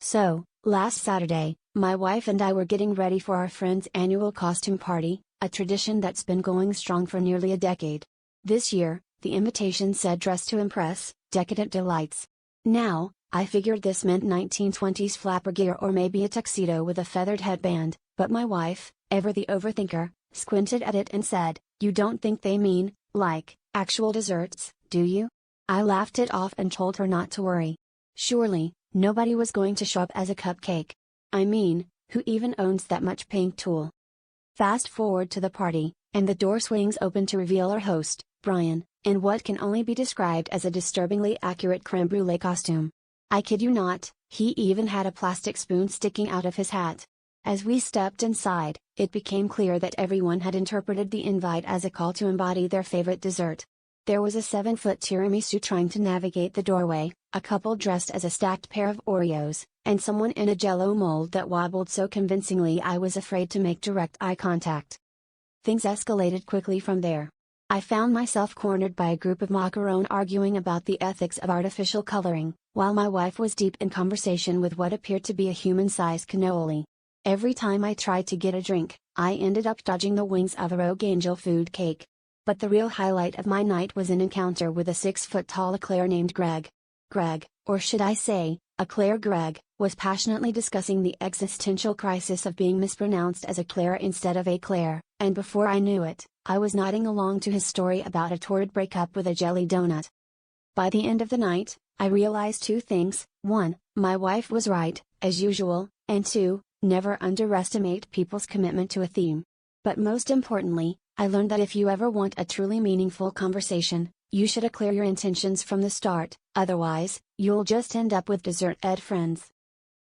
So, last Saturday, my wife and I were getting ready for our friend's annual costume party, a tradition that's been going strong for nearly a decade. This year, the invitation said dress to impress, decadent delights. Now, I figured this meant 1920s flapper gear or maybe a tuxedo with a feathered headband, but my wife, ever the overthinker, squinted at it and said, "You don't think they mean, like, actual desserts, do you?" I laughed it off and told her not to worry. Surely, nobody was going to show up as a cupcake. I mean, who even owns that much paint tool? Fast forward to the party, and the door swings open to reveal our host, Brian, in what can only be described as a disturbingly accurate creme brulee costume. I kid you not, he even had a plastic spoon sticking out of his hat. As we stepped inside, it became clear that everyone had interpreted the invite as a call to embody their favorite dessert. There was a 7-foot tiramisu trying to navigate the doorway, a couple dressed as a stacked pair of Oreos, and someone in a Jell-O mold that wobbled so convincingly I was afraid to make direct eye contact. Things escalated quickly from there. I found myself cornered by a group of macaron arguing about the ethics of artificial coloring, while my wife was deep in conversation with what appeared to be a human-sized cannoli. Every time I tried to get a drink, I ended up dodging the wings of a Rogue Angel food cake. But the real highlight of my night was an encounter with a 6-foot-tall eclair named Greg. Greg, or should I say, Eclair Greg, was passionately discussing the existential crisis of being mispronounced as Eclair instead of Eclair, and before I knew it, I was nodding along to his story about a torrid breakup with a jelly donut. By the end of the night, I realized two things: 1, my wife was right, as usual, and 2, never underestimate people's commitment to a theme. But most importantly, I learned that if you ever want a truly meaningful conversation, you should clear your intentions from the start, otherwise, you'll just end up with dessert ed friends.